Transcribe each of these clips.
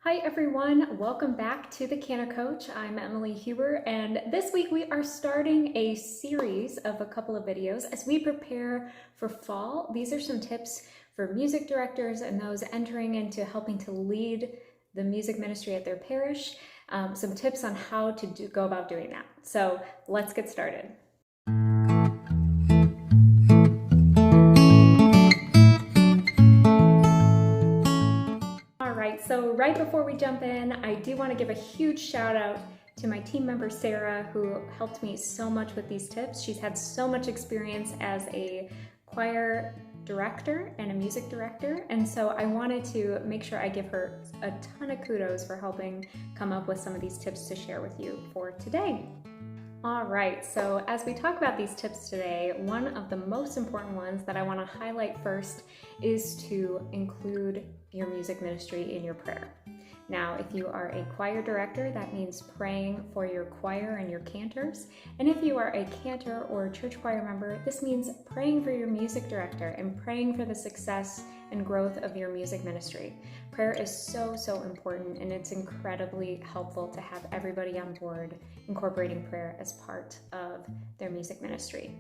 Hi everyone, welcome back to the Cantor Coach. I'm Emily Huber, and this week we are starting a series of a couple of videos as we prepare for fall. These are some tips for music directors and those entering into helping to lead the music ministry at their parish, some tips on how to go about doing that. So let's get started. So right before we jump in, I do want to give a huge shout out to my team member Sarah, who helped me so much with these tips. She's had so much experience as a choir director and a music director, and so I wanted to make sure I give her a ton of kudos for helping come up with some of these tips to share with you for today. All right, so as we talk about these tips today, one of the most important ones that I want to highlight first is to include your music ministry in your prayer. Now, if you are a choir director, that means praying for your choir and your cantors. And if you are a cantor or a church choir member, this means praying for your music director and praying for the success and growth of your music ministry. Prayer is so important, and it's incredibly helpful to have everybody on board incorporating prayer as part of their music ministry.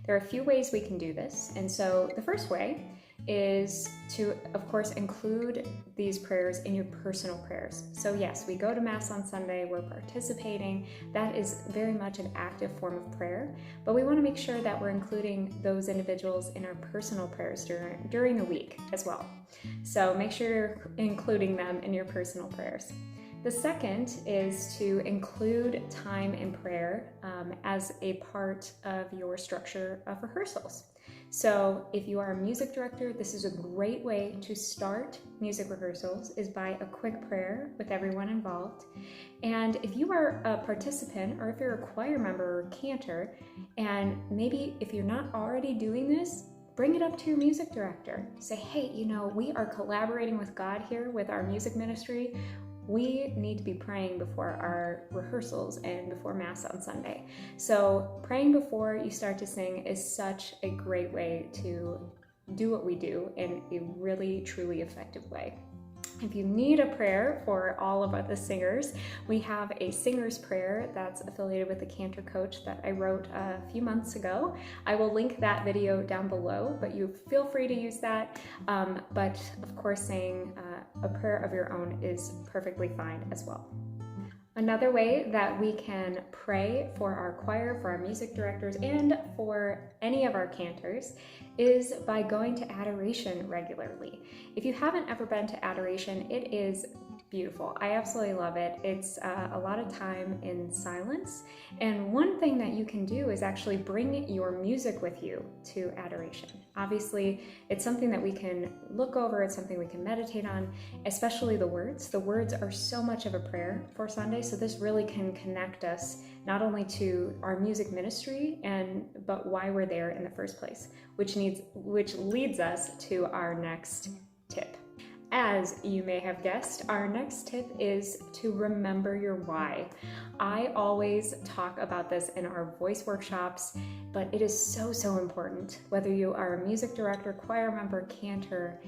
There are a few ways we can do this, and so the first way is to, of course, include these prayers in your personal prayers. So yes, we go to Mass on Sunday, we're participating. That is very much an active form of prayer, but we want to make sure that we're including those individuals in our personal prayers during the week as well. So make sure you're including them in your personal prayers. The second is to include time in prayer as a part of your structure of rehearsals. So if you are a music director, this is a great way to start music rehearsals, is by a quick prayer with everyone involved. And if you are a participant, or if you're a choir member or cantor, and maybe if you're not already doing this, bring it up to your music director. Say, hey, we are collaborating with God here with our music ministry. We need to be praying before our rehearsals and before Mass on Sunday. So praying before you start to sing is such a great way to do what we do in a really, truly effective way. If you need a prayer for all of the singers, we have a singer's prayer that's affiliated with the Cantor Coach that I wrote a few months ago. I will link that video down below, but you feel free to use that. But of course, saying a prayer of your own is perfectly fine as well. Another way that we can pray for our choir, for our music directors, and for any of our cantors is by going to adoration regularly. If you haven't ever been to adoration, it is beautiful. I absolutely love it. It's a lot of time in silence. And one thing that you can do is actually bring your music with you to adoration. Obviously, it's something that we can look over. It's something we can meditate on, especially the words. The words are so much of a prayer for Sunday. So this really can connect us not only to our music ministry, but why we're there in the first place, which leads us to our next tip. As you may have guessed, our next tip is to remember your why. I always talk about this in our voice workshops, but it is so important. Whether you are a music director, choir member, cantor,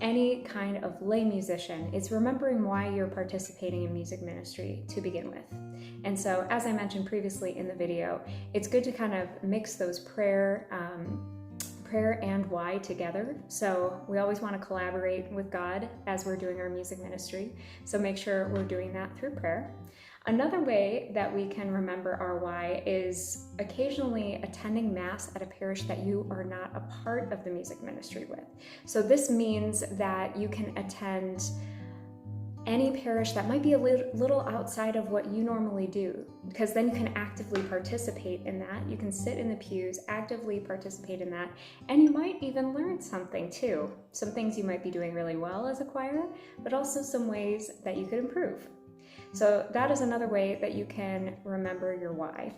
any kind of lay musician, it's remembering why you're participating in music ministry to begin with. And so, as I mentioned previously in the video, it's good to kind of mix those prayer and why together. So we always want to collaborate with God as we're doing our music ministry. So make sure we're doing that through prayer. Another way that we can remember our why is occasionally attending Mass at a parish that you are not a part of the music ministry with. So this means that you can attend any parish that might be a little outside of what you normally do, because then you can actively participate in that. You can sit in the pews, actively participate in that, and you might even learn something too. Some things you might be doing really well as a choir, but also some ways that you could improve. So that is another way that you can remember your why.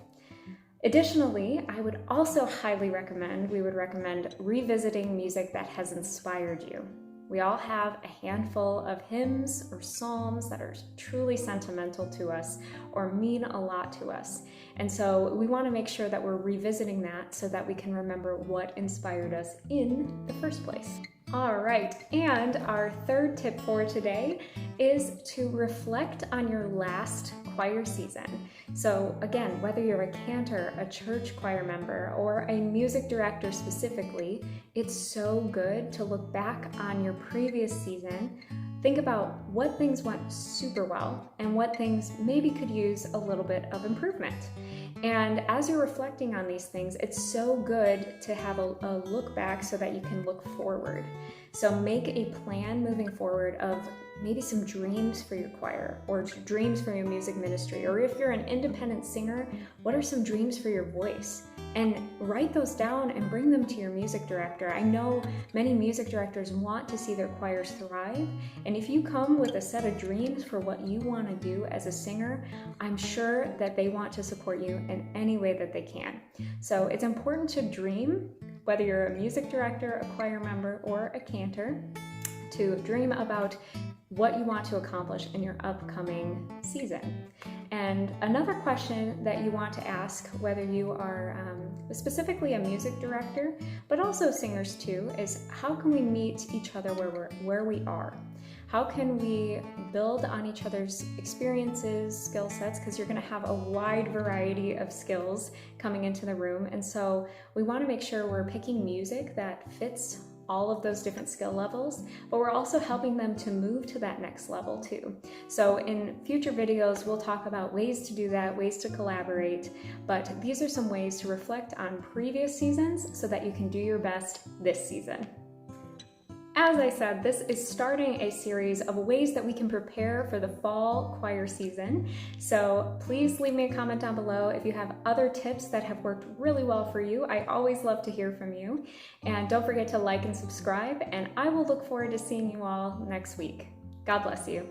Additionally, we would recommend revisiting music that has inspired you. We all have a handful of hymns or psalms that are truly sentimental to us or mean a lot to us. And so we want to make sure that we're revisiting that so that we can remember what inspired us in the first place. All right, and our third tip for today is to reflect on your last choir season. So again, whether you're a cantor, a church choir member, or a music director specifically, it's so good to look back on your previous season. Think about what things went super well and what things maybe could use a little bit of improvement. And as you're reflecting on these things, it's so good to have a look back so that you can look forward. So make a plan moving forward of maybe some dreams for your choir or dreams for your music ministry. Or if you're an independent singer, what are some dreams for your voice? And write those down and bring them to your music director. I know many music directors want to see their choirs thrive. And if you come with a set of dreams for what you want to do as a singer, I'm sure that they want to support you in any way that they can. So it's important to dream, whether you're a music director, a choir member, or a cantor, to dream about what you want to accomplish in your upcoming season. And another question that you want to ask, whether you are specifically a music director, but also singers too, is how can we meet each other where we are? How can we build on each other's experiences, skill sets, because you're going to have a wide variety of skills coming into the room. And so we want to make sure we're picking music that fits all of those different skill levels, but we're also helping them to move to that next level too. So in future videos, we'll talk about ways to do that, ways to collaborate, but these are some ways to reflect on previous seasons so that you can do your best this season. As I said, this is starting a series of ways that we can prepare for the fall choir season. So please leave me a comment down below if you have other tips that have worked really well for you. I always love to hear from you. And don't forget to like and subscribe, and I will look forward to seeing you all next week. God bless you.